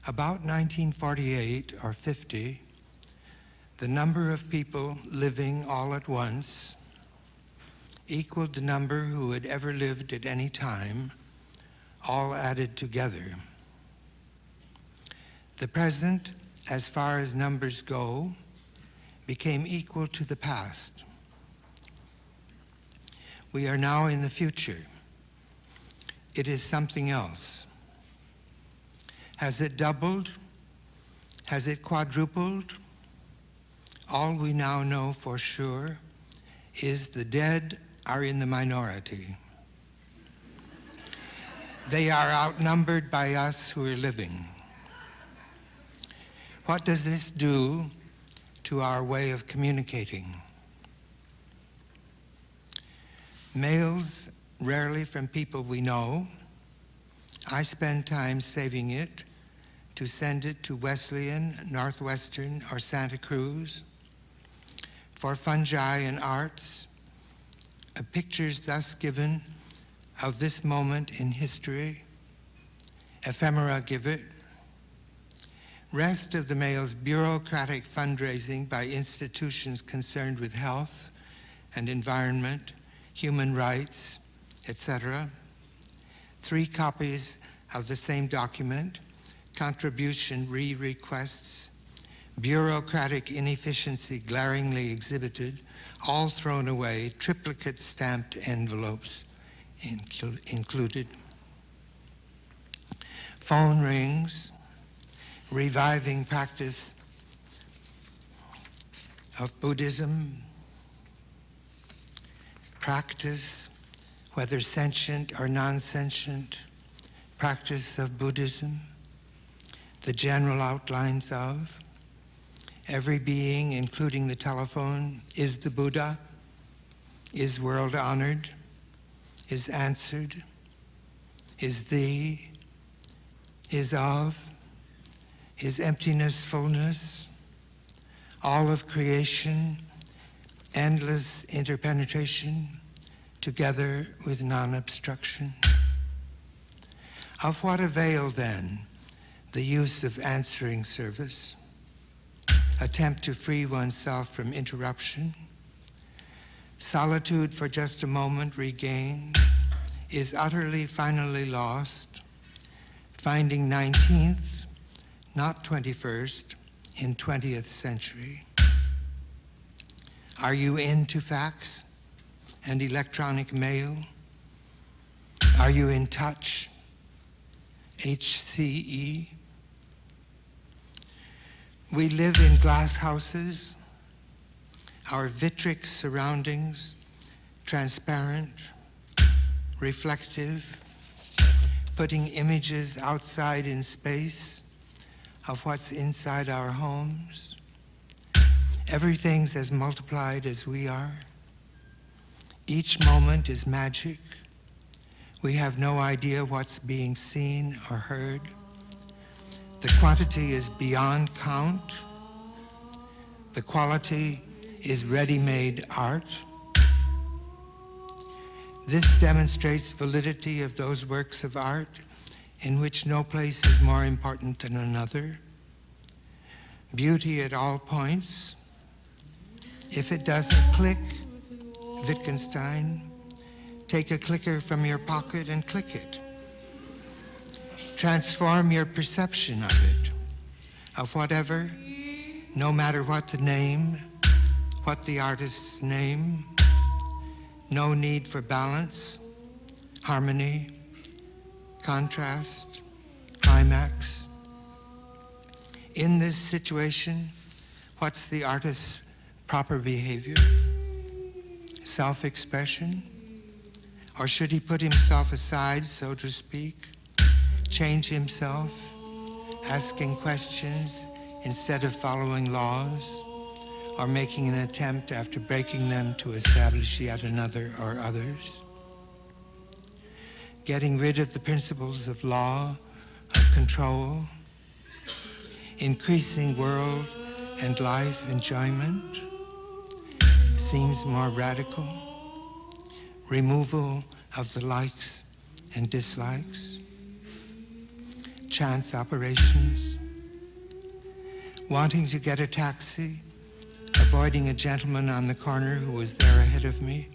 About 1948 or 50, the number of people living all at once equaled the number who had ever lived at any time, all added together. The present, as far as numbers go, became equal to the past. We are now in the future. It is something else. Has it doubled? Has it quadrupled? All we now know for sure is the dead are in the minority. They are outnumbered by us who are living. What does this do to our way of communicating? Mails, rarely from people we know. I spend time saving it to send it to Wesleyan, Northwestern, or Santa Cruz. For fungi and arts, pictures thus given of this moment in history, ephemera give it. Rest of the mail's bureaucratic fundraising by institutions concerned with health and environment, human rights, etc. 3 copies of the same document, contribution requests, bureaucratic inefficiency glaringly exhibited, all thrown away, triplicate stamped envelopes included. Phone rings, reviving practice of Buddhism, practice, whether sentient or non-sentient, practice of Buddhism, the general outlines of every being, including the telephone, is the Buddha, is world honored, is answered, is thee, is of, is emptiness, fullness, all of creation, endless interpenetration, together with non-obstruction. Of what avail then the use of answering service? Attempt to free oneself from interruption? Solitude for just a moment regained is utterly, finally lost, finding 19th, not 21st, in 20th century. Are you into fax and electronic mail? Are you in touch? HCE? We live in glass houses, our vitric surroundings, transparent, reflective, putting images outside in space of what's inside our homes. Everything's as multiplied as we are. Each moment is magic. We have no idea what's being seen or heard. The quantity is beyond count. The quality is ready-made art. This demonstrates validity of those works of art in which no place is more important than another. Beauty at all points. If it doesn't click, Wittgenstein, take a clicker from your pocket and click it. Transform your perception of it, of whatever, no matter what the name, what the artist's name. No need for balance, harmony, contrast, climax. In this situation, what's the artist's proper behavior? Self-expression? Or should he put himself aside, so to speak, change himself, asking questions instead of following laws, or making an attempt after breaking them to establish yet another or others? Getting rid of the principles of law, of control, increasing world and life enjoyment seems more radical. Removal of the likes and dislikes. chance operations. Wanting to get a taxi, avoiding a gentleman on the corner who was there ahead of me,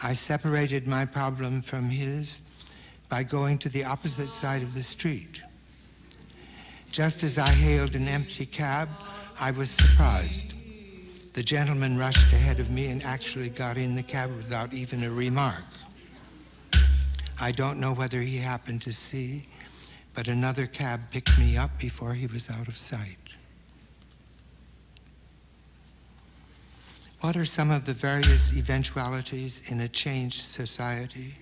I separated my problem from his by going to the opposite side of the street. Just as I hailed an empty cab, I was surprised. The gentleman rushed ahead of me and actually got in the cab without even a remark. I don't know whether he happened to see, but another cab picked me up before he was out of sight. What are some of the various eventualities in a changed society?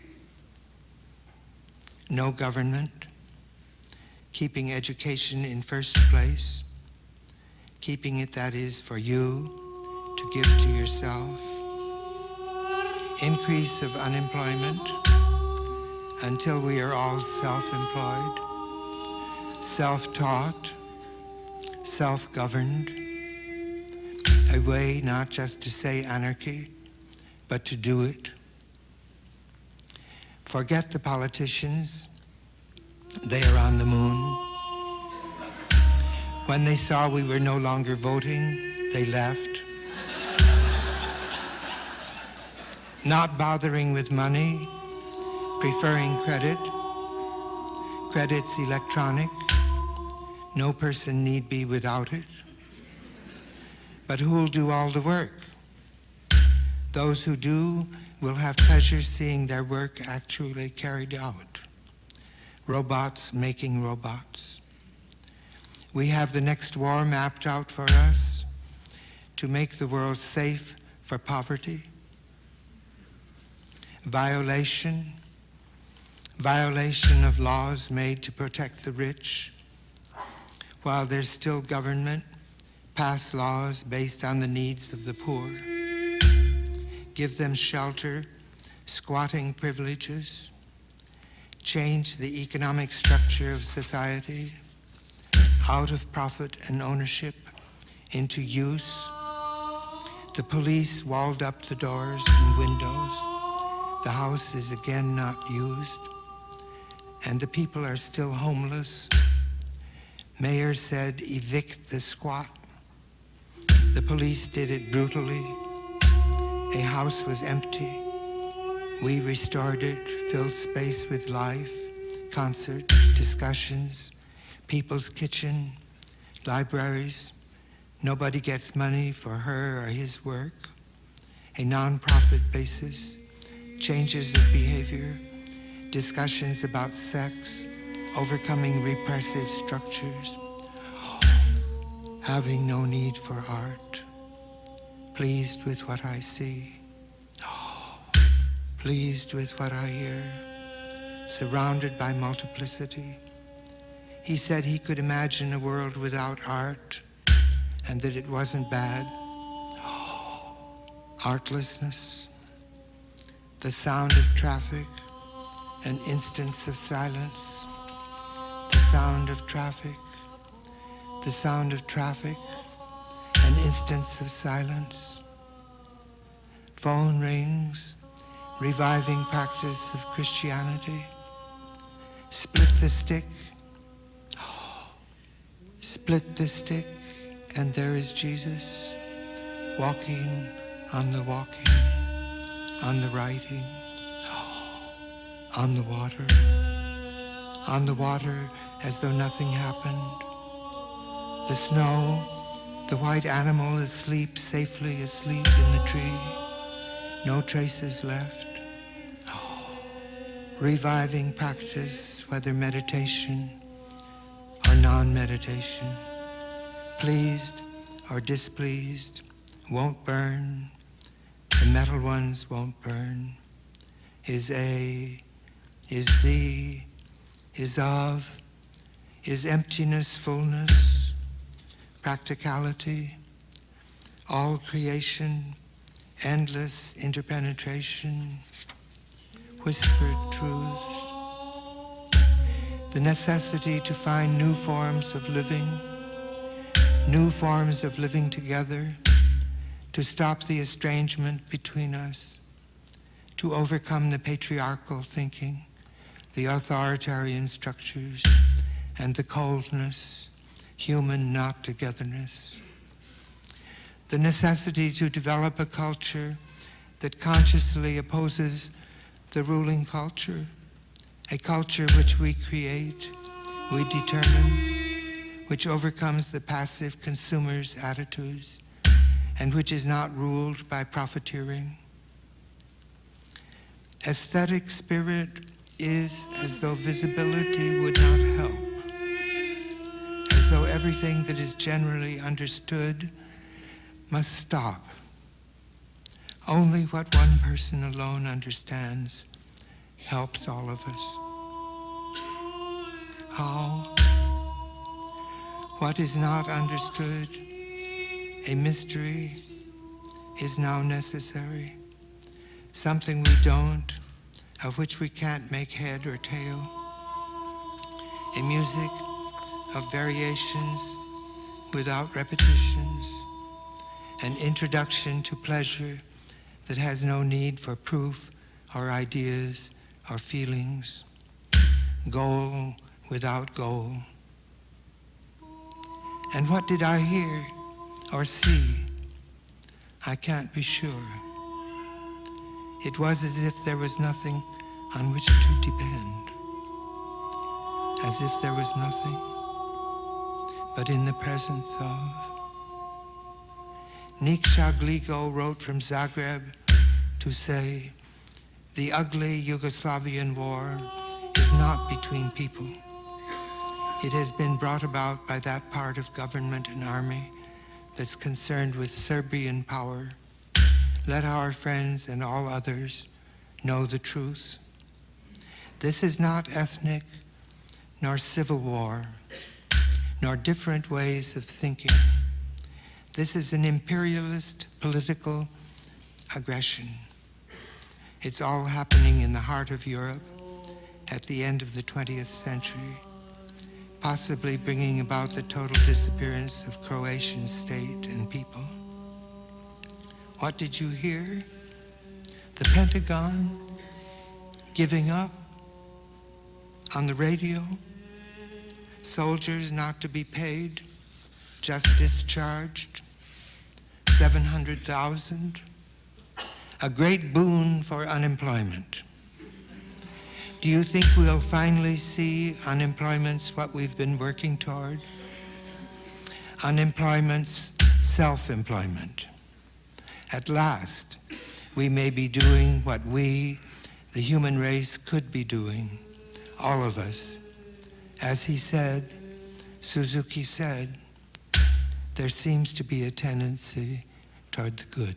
No government, keeping education in first place, keeping it, that is, for you to give to yourself, increase of unemployment until we are all self-employed, self-taught, self-governed, a way not just to say anarchy, but to do it. Forget the politicians, they are on the moon. When they saw we were no longer voting, they left. Not bothering with money, preferring credit. Credit's electronic, no person need be without it. But who'll do all the work? Those who do will have pleasure seeing their work actually carried out. Robots making robots. We have the next war mapped out for us to make the world safe for poverty. Violation of laws made to protect the rich. While there's still government, pass laws based on the needs of the poor. Give them shelter, squatting privileges. Change the economic structure of society out of profit and ownership into use. The police walled up the doors and windows. The house is again not used, and the people are still homeless. Mayor said, evict the squat. The police did it brutally. A house was empty. We restored it, filled space with life, concerts, discussions, people's kitchen, libraries. Nobody gets money for her or his work. A non-profit basis, changes of behavior, discussions about sex, overcoming repressive structures, having no need for art, pleased with what I see, pleased with what I hear, surrounded by multiplicity. He said he could imagine a world without art and that it wasn't bad. Artlessness, the sound of traffic, an instance of silence, the sound of traffic, the sound of traffic, an instance of silence. Phone rings, reviving practice of Christianity. Split the stick, split the stick, and there is Jesus, walking on the walking, on the writing, on the water as though nothing happened. The snow, the white animal asleep, safely asleep in the tree, no traces left. Reviving practice, whether meditation or non-meditation, pleased or displeased, won't burn, the metal ones won't burn. Is a, is the, is of, is emptiness, fullness, practicality, all creation, endless interpenetration, whispered truths, the necessity to find new forms of living together, to stop the estrangement between us, to overcome the patriarchal thinking, the authoritarian structures, and the coldness, human not togetherness. The necessity to develop a culture that consciously opposes the ruling culture, a culture which we create, we determine, which overcomes the passive consumer's attitudes, and which is not ruled by profiteering. Aesthetic spirit is as though visibility would not help, as though everything that is generally understood must stop. Only what one person alone understands helps all of us. How? What is not understood, a mystery, is now necessary. Something we don't, of which we can't make head or tail. A music of variations without repetitions. An introduction to pleasure that has no need for proof or ideas or feelings. Goal without goal. And what did I hear or see? I can't be sure. It was as if there was nothing on which to depend. As if there was nothing but in the presence of. Nikša Gligo wrote from Zagreb to say, the ugly Yugoslavian war is not between people. It has been brought about by that part of government and army that's concerned with Serbian power. Let our friends and all others know the truth. This is not ethnic, nor civil war, nor different ways of thinking. This is an imperialist political aggression. It's all happening in the heart of Europe at the end of the 20th century, possibly bringing about the total disappearance of Croatian state and people. What did you hear? The Pentagon giving up on the radio? Soldiers not to be paid, just discharged? 700,000? A great boon for unemployment. Do you think we'll finally see unemployment's what we've been working toward? Unemployment's self-employment. At last, we may be doing what we, the human race, could be doing, all of us. As he said, Suzuki said, there seems to be a tendency toward the good.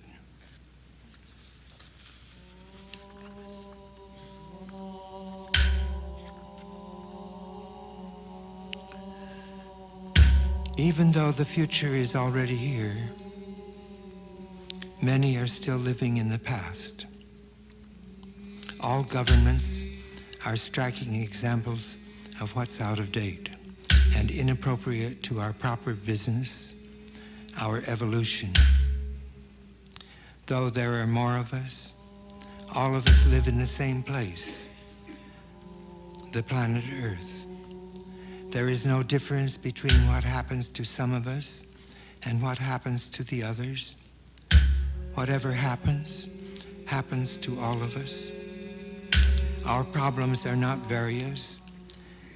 Even though the future is already here, many are still living in the past. All governments are striking examples of what's out of date and inappropriate to our proper business, our evolution. Though there are more of us, all of us live in the same place, the planet Earth. There is no difference between what happens to some of us and what happens to the others. Whatever happens, happens to all of us. Our problems are not various,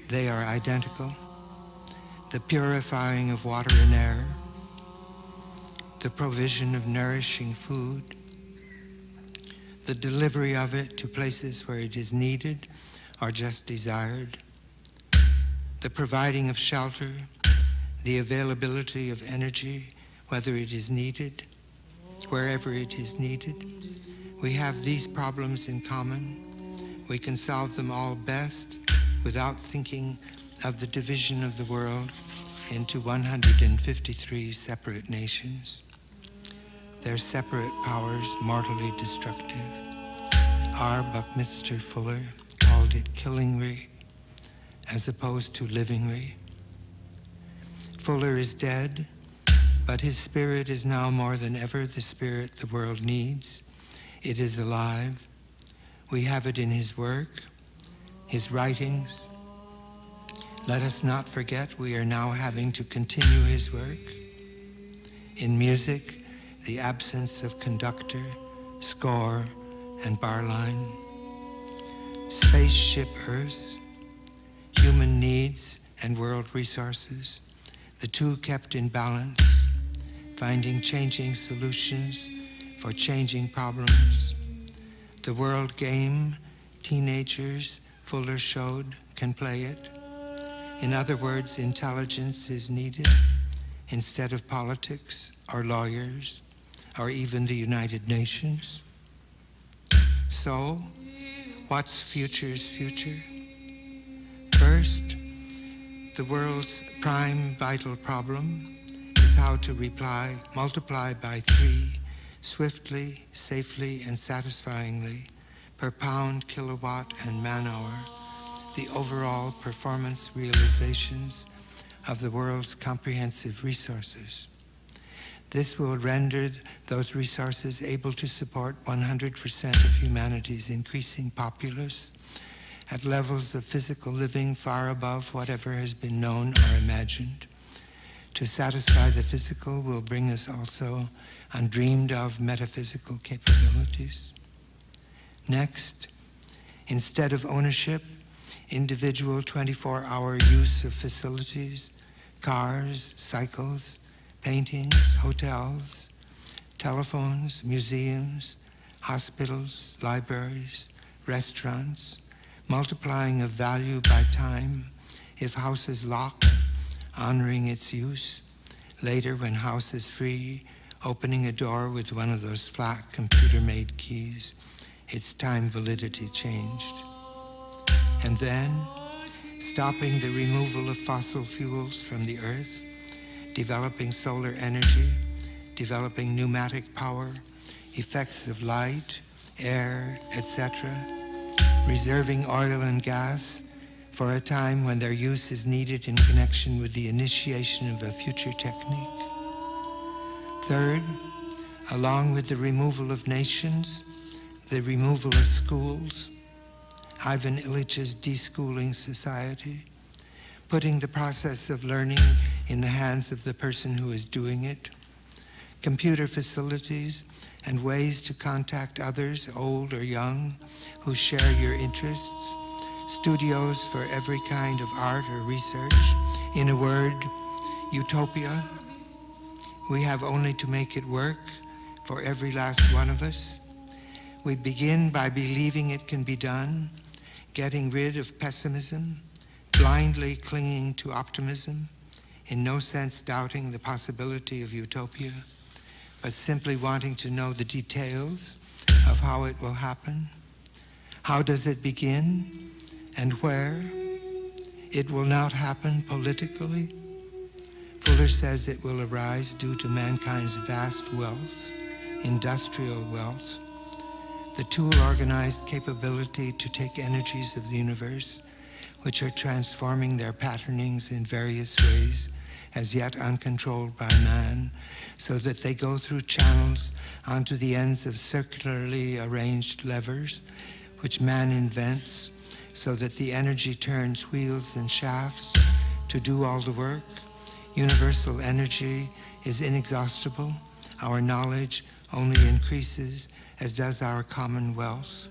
they are identical. The purifying of water and air, the provision of nourishing food, the delivery of it to places where it is needed or just desired, the providing of shelter, the availability of energy, whether it is needed, wherever it is needed. We have these problems in common. We can solve them all best without thinking of the division of the world into 153 separate nations. Their separate powers mortally destructive. R. Buckminster Fuller called it killingry as opposed to livingry. Fuller is dead, but his spirit is now more than ever the spirit the world needs. It is alive. We have it in his work, his writings, Let us not forget we are now having to continue his work. In music, the absence of conductor, score, and bar line. Spaceship Earth, human needs and world resources, the two kept in balance, finding changing solutions for changing problems. The world game, teenagers, Fuller showed, can play it. In other words, intelligence is needed instead of politics or lawyers or even the United Nations. So, what's future's future? First, the world's prime vital problem is how to multiply by 3 swiftly, safely, and satisfyingly per pound, kilowatt, and man-hour the overall performance realizations of the world's comprehensive resources. This will render those resources able to support 100% of humanity's increasing populace at levels of physical living far above whatever has been known or imagined. To satisfy the physical will bring us also undreamed of metaphysical capabilities. Next, instead of ownership, individual 24-hour use of facilities, cars, cycles, paintings, hotels, telephones, museums, hospitals, libraries, restaurants, multiplying of value by time, if house is locked, honoring its use, later when house is free, opening a door with one of those flat computer-made keys, its time validity changed. And then, stopping the removal of fossil fuels from the earth, developing solar energy, developing pneumatic power, effects of light, air, etc., reserving oil and gas for a time when their use is needed in connection with the initiation of a future technique. Third, along with the removal of nations, the removal of schools, Ivan Illich's deschooling society, putting the process of learning in the hands of the person who is doing it, computer facilities and ways to contact others, old or young, who share your interests, studios for every kind of art or research. In a word, utopia. We have only to make it work for every last one of us. We begin by believing it can be done, getting rid of pessimism, blindly clinging to optimism, in no sense doubting the possibility of utopia, but simply wanting to know the details of how it will happen. How does it begin and where? It will not happen politically. Fuller says it will arise due to mankind's vast wealth, industrial wealth, the tool-organized capability to take energies of the universe, which are transforming their patternings in various ways, as yet uncontrolled by man, so that they go through channels onto the ends of circularly arranged levers, which man invents, so that the energy turns wheels and shafts to do all the work. Universal energy is inexhaustible. Our knowledge only increases, as does our common wealth.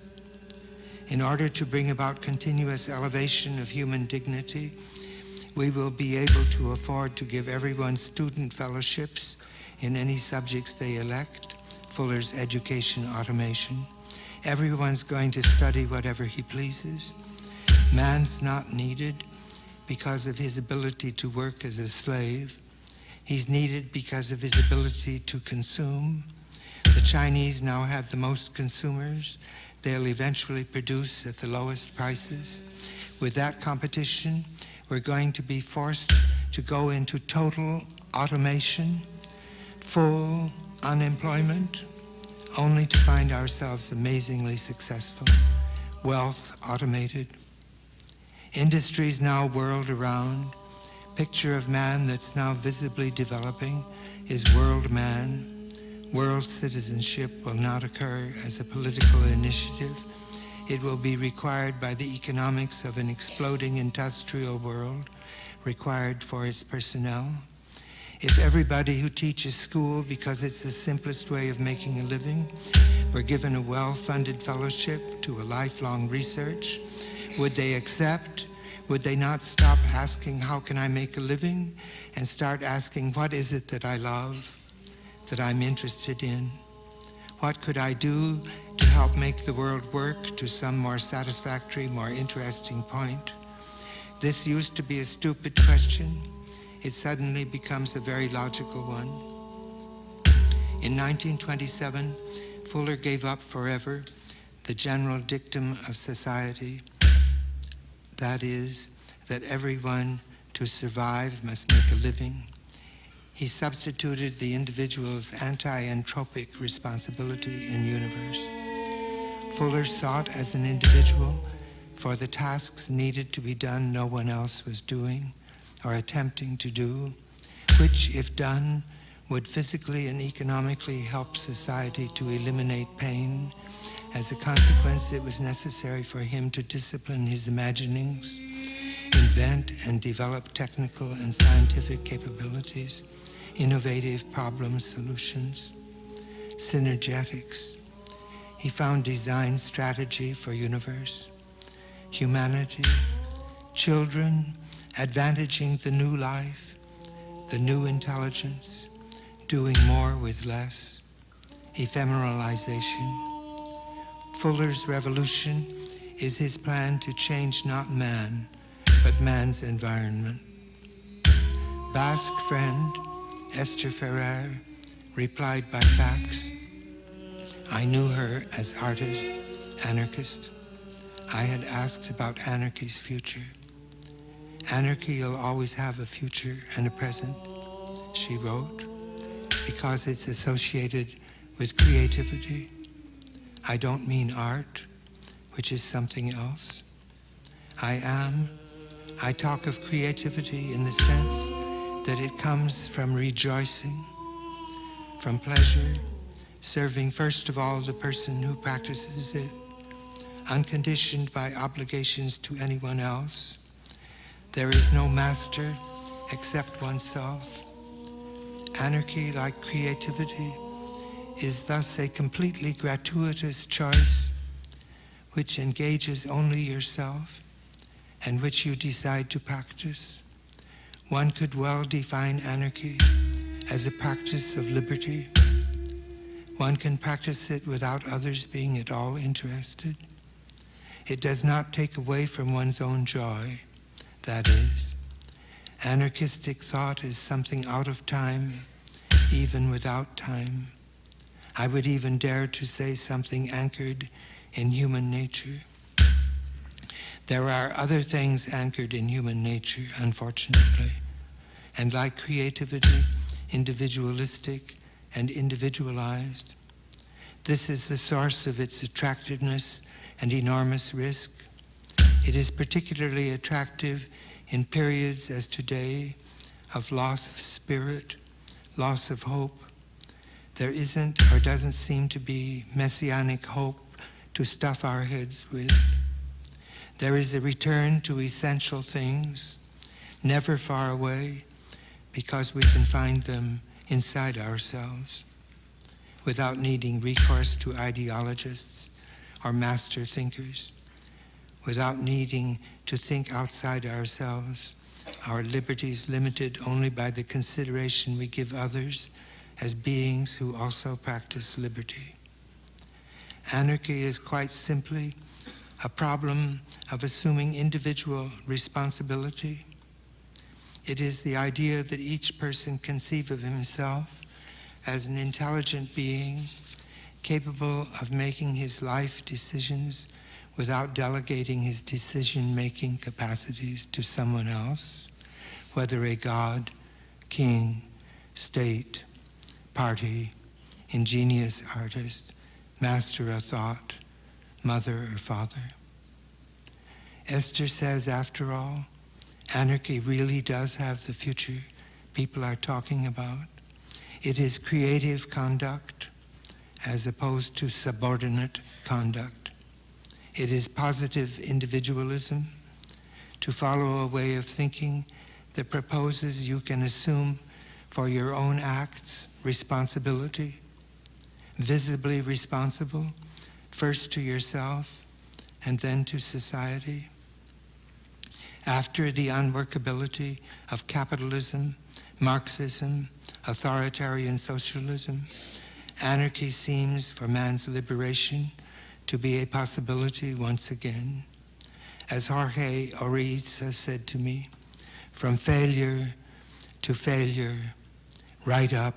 In order to bring about continuous elevation of human dignity, we will be able to afford to give everyone student fellowships in any subjects they elect, Fuller's education automation. Everyone's going to study whatever he pleases. Man's not needed because of his ability to work as a slave. He's needed because of his ability to consume. The Chinese now have the most consumers. They'll eventually produce at the lowest prices. With that competition, we're going to be forced to go into total automation, full unemployment, only to find ourselves amazingly successful. Wealth automated. Industries now whirled around. Picture of man that's now visibly developing is world man. World citizenship will not occur as a political initiative. It will be required by the economics of an exploding industrial world required for its personnel, if everybody who teaches school because it's the simplest way of making a living were given a well-funded fellowship to a lifelong research, would they accept? Would they not stop asking, how can I make a living? And start asking, what is it that I love, that I'm interested in? What could I do to help make the world work to some more satisfactory, more interesting point? This used to be a stupid question. It suddenly becomes a very logical one. In 1927, Fuller gave up forever the general dictum of society, that is, that everyone to survive must make a living. He substituted the individual's anti-entropic responsibility in universe. Fuller sought as an individual for the tasks needed to be done no one else was doing or attempting to do, which, if done, would physically and economically help society to eliminate pain. As a consequence, it was necessary for him to discipline his imaginings, invent and develop technical and scientific capabilities, innovative problem solutions, synergetics. He found design strategy for universe, humanity, children, advantaging the new life, the new intelligence, doing more with less, ephemeralization. Fuller's revolution is his plan to change not man, but man's environment. Basque friend Esther Ferrer replied by fax. I knew her as artist, anarchist. I had asked about anarchy's future. Anarchy will always have a future and a present, she wrote, because it's associated with creativity. I don't mean art, which is something else. I talk of creativity in the sense that it comes from rejoicing, from pleasure, serving first of all the person who practices it, unconditioned by obligations to anyone else. There is no master except oneself. Anarchy, like creativity, is thus a completely gratuitous choice which engages only yourself and which you decide to practice. One could well define anarchy as a practice of liberty. One can practice it without others being at all interested. It does not take away from one's own joy, that is. Anarchistic thought is something out of time, even without time. I would even dare to say something anchored in human nature. There are other things anchored in human nature, unfortunately, and like creativity, individualistic and individualized. This is the source of its attractiveness and enormous risk. It is particularly attractive in periods as today of loss of spirit, loss of hope. There isn't or doesn't seem to be messianic hope to stuff our heads with. There is a return to essential things, never far away, because we can find them inside ourselves, without needing recourse to ideologists or master thinkers, without needing to think outside ourselves, our liberties limited only by the consideration we give others as beings who also practice liberty. Anarchy is quite simply a problem of assuming individual responsibility. It is the idea that each person conceive of himself as an intelligent being capable of making his life decisions without delegating his decision-making capacities to someone else, whether a god, king, state, party, ingenious artist, master of thought, mother or father. Esther says, after all, anarchy really does have the future people are talking about. It is creative conduct as opposed to subordinate conduct. It is positive individualism, to follow a way of thinking that proposes you can assume for your own acts responsibility, visibly responsible, first to yourself and then to society. After the unworkability of capitalism, Marxism, authoritarian socialism, anarchy seems for man's liberation to be a possibility once again. As Jorge Orizza said to me, from failure to failure, right up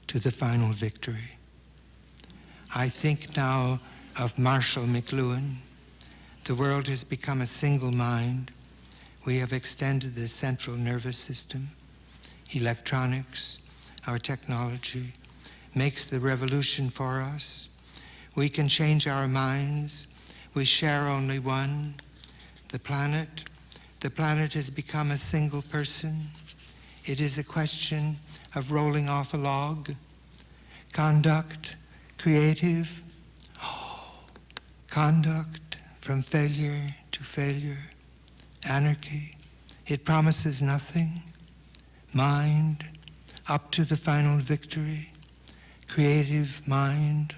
to the final victory. I think now of Marshall McLuhan. The world has become a single mind. We have extended the central nervous system. Electronics, our technology, makes the revolution for us. We can change our minds. We share only one. The planet has become a single person. It is a question of rolling off a log. Conduct, creative, conduct from failure to failure. Anarchy, it promises nothing. Mind, up to the final victory. Creative mind,